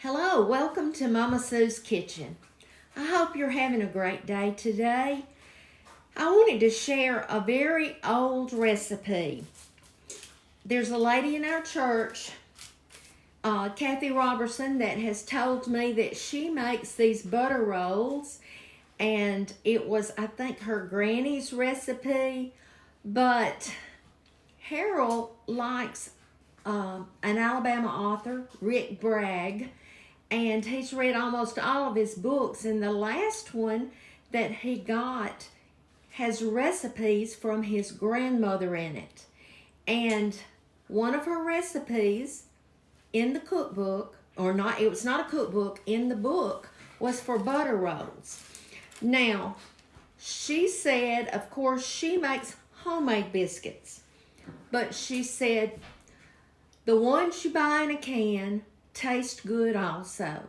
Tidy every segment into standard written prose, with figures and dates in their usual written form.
Hello, welcome to Mama Sue's Kitchen. I hope you're having a great day today. I wanted to share a very old recipe. There's a lady in our church, Cathy Robertson, that has told me that she makes these butter rolls, and it was, I think, her granny's recipe, but Harold likes an Alabama author, Rick Bragg, and he's read almost all of his books, and the last one that he got has recipes from his grandmother in it. And one of her recipes in the cookbook, or not, it was not a cookbook, in the book, was for butter rolls. Now, she said, of course, she makes homemade biscuits, but she said the ones you buy in a can taste good also.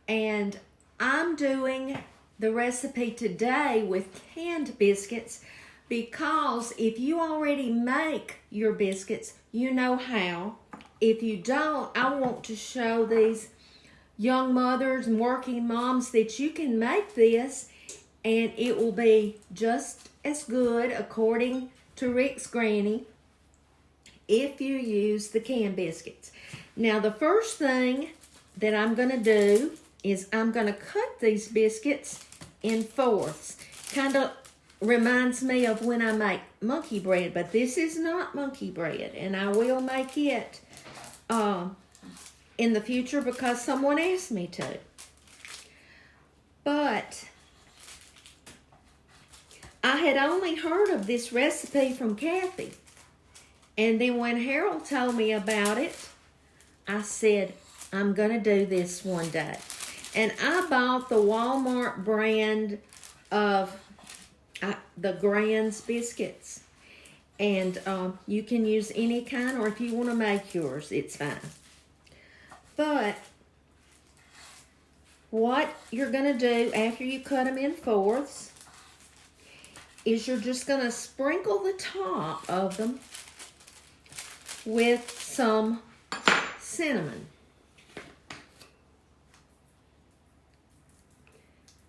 And I'm doing the recipe today with canned biscuits because if you already make your biscuits, you know how. If you don't, I want to show these young mothers and working moms that you can make this and it will be just as good, according to Rick's granny, if you use the canned biscuits. Now, the first thing that I'm going to do is I'm going to cut these biscuits in fourths. Kind of reminds me of when I make monkey bread, but this is not monkey bread, and I will make it in the future because someone asked me to. But I had only heard of this recipe from Cathy, and then when Harold told me about it, I said, I'm going to do this one day. And I bought the Walmart brand of the Grand's biscuits. And you can use any kind, or if you want to make yours, it's fine. But what you're going to do after you cut them in fourths is you're just going to sprinkle the top of them with some cinnamon.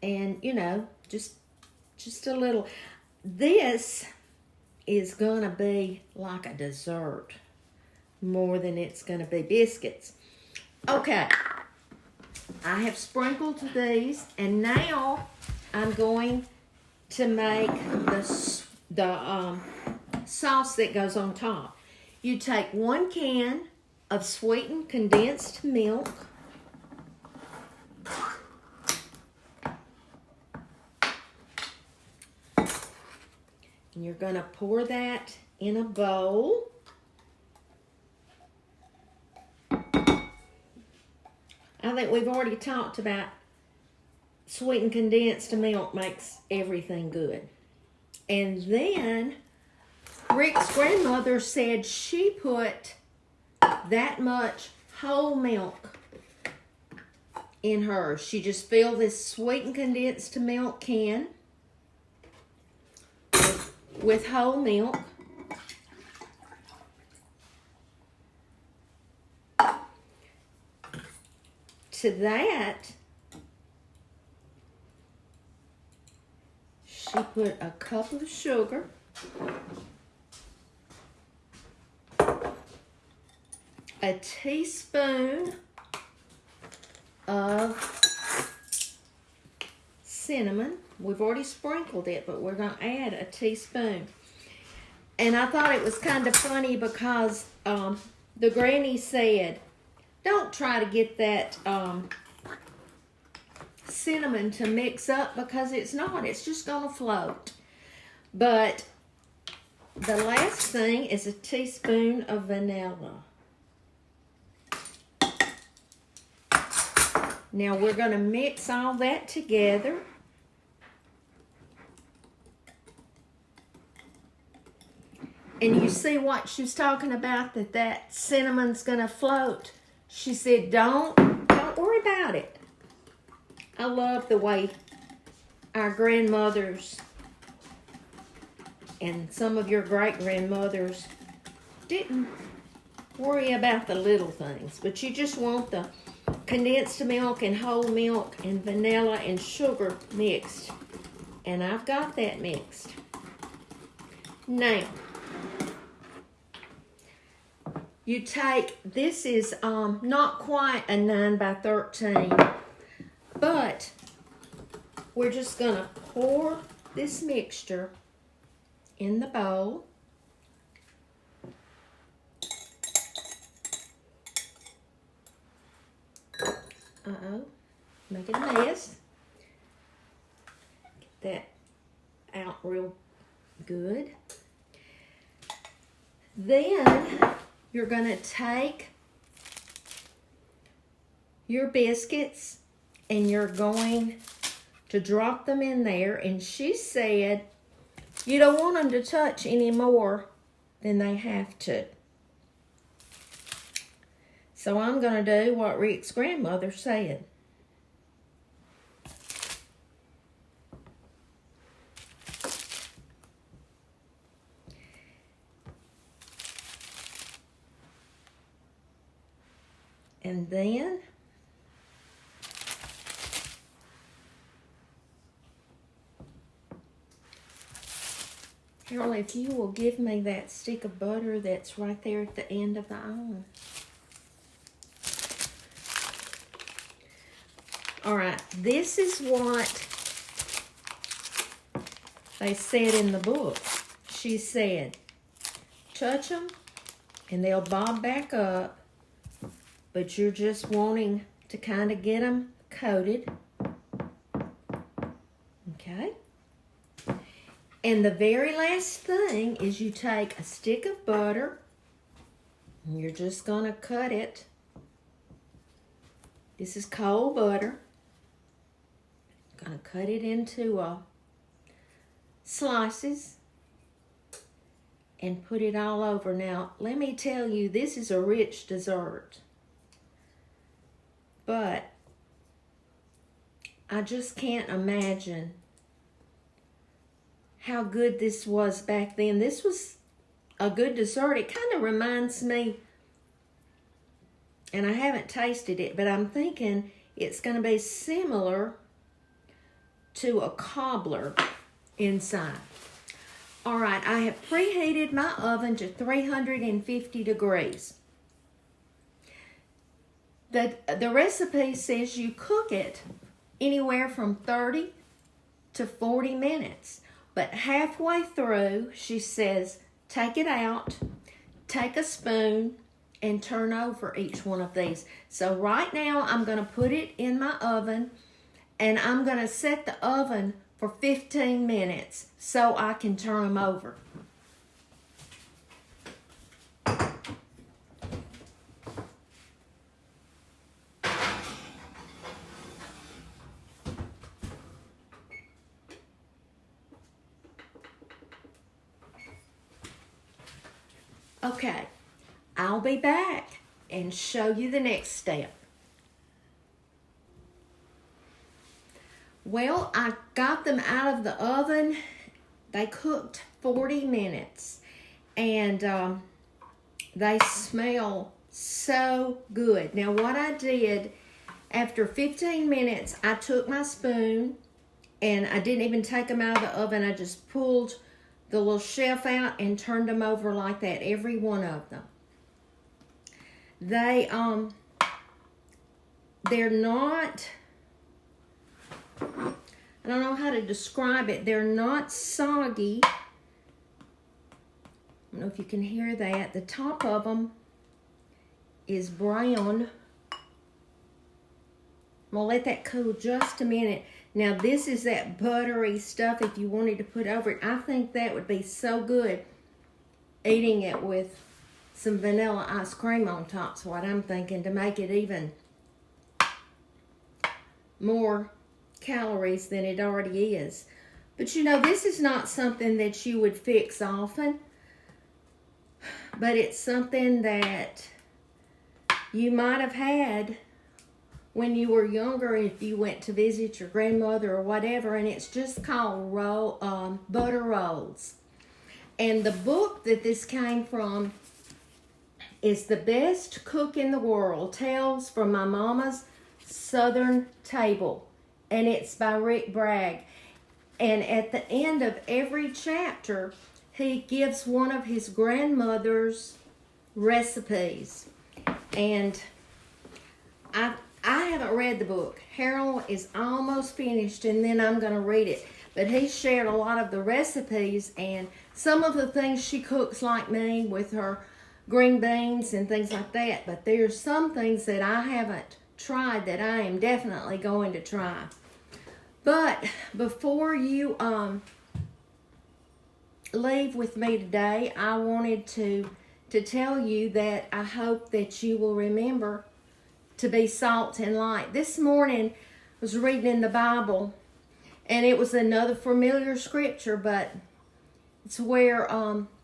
And, you know, just a little. This is going to be like a dessert more than it's going to be biscuits. Okay. I have sprinkled these, and now I'm going to make the sauce that goes on top. You take 1 can of sweetened condensed milk. And you're going to pour that in a bowl. I think we've already talked about sweetened condensed milk makes everything good. And then Rick's grandmother said she put that much whole milk in hers. She just filled this sweetened condensed milk can with whole milk. To that, she put a cup of sugar, a teaspoon of cinnamon. We've already sprinkled it, but we're going to add a teaspoon. And I thought it was kind of funny because the granny said, don't try to get that cinnamon to mix up because it's not. It's just going to float. But the last thing is a teaspoon of vanilla. Now we're going to mix all that together. And you see what she was talking about, that cinnamon's going to float. She said, don't worry about it. I love the way our grandmothers and some of your great-grandmothers didn't worry about the little things, but you just want the condensed milk and whole milk and vanilla and sugar mixed. And I've got that mixed. Now, you take, this is not quite a 9 by 13, but we're just going to pour this mixture in the bowl. Uh-oh, making a mess. Get that out real good. Then you're going to take your biscuits and you're going to drop them in there. And she said you don't want them to touch any more than they have to. So I'm going to do what Rick's grandmother said. And then Harold, if you will give me that stick of butter that's right there at the end of the iron. All right, this is what they said in the book. She said, touch them and they'll bob back up, but you're just wanting to kind of get them coated. Okay. And the very last thing is you take a stick of butter and you're just going to cut it. This is cold butter. Going to cut it into slices and put it all over. Now, let me tell you, this is a rich dessert. But I just can't imagine how good this was back then. This was a good dessert. It kind of reminds me, and I haven't tasted it, but I'm thinking it's going to be similar to a cobbler inside. All right, I have preheated my oven to 350 degrees. The recipe says you cook it anywhere from 30 to 40 minutes. But halfway through, she says, take it out, take a spoon, and turn over each one of these. So right now, I'm going to put it in my oven, and I'm going to set the oven for 15 minutes so I can turn them over. Okay, I'll be back and show you the next step. Well, I got them out of the oven. They cooked 40 minutes and they smell so good. Now what I did, after 15 minutes, I took my spoon and I didn't even take them out of the oven. I just pulled the little shelf out and turned them over like that, every one of them. They're not, I don't know how to describe it. They're not soggy. I don't know if you can hear that. The top of them is brown. I'm gonna let that cool just a minute. Now this is that buttery stuff if you wanted to put over it. I think that would be so good eating it with some vanilla ice cream on top's what I'm thinking, to make it even more calories than it already is. But you know, this is not something that you would fix often, but it's something that you might have had when you were younger, if you went to visit your grandmother or whatever, and it's just called butter rolls. And the book that this came from is The Best Cook in the World, Tales from My Mama's Southern Table, and it's by Rick Bragg. And at the end of every chapter, he gives one of his grandmother's recipes. And I haven't read the book. Harold is almost finished, and then I'm going to read it. But he shared a lot of the recipes and some of the things she cooks like me with her green beans and things like that. But there's some things that I haven't tried that I am definitely going to try. But before you leave with me today, I wanted to tell you that I hope that you will remember to be salt and light. This morning I was reading in the Bible, and it was another familiar scripture, but it's where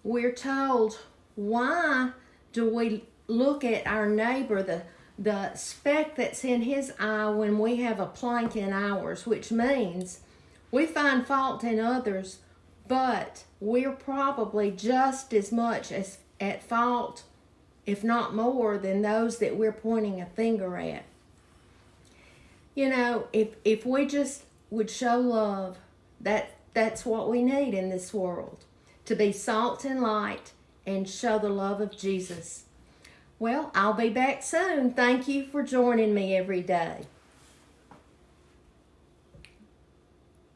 we're told, why do we look at our neighbor, the speck that's in his eye, when we have a plank in ours, which means we find fault in others, but we're probably just as much as at fault, if not more, than those that we're pointing a finger at. You know, if we just would show love, that's what we need in this world, to be salt and light and show the love of Jesus. Well, I'll be back soon. Thank you for joining me every day.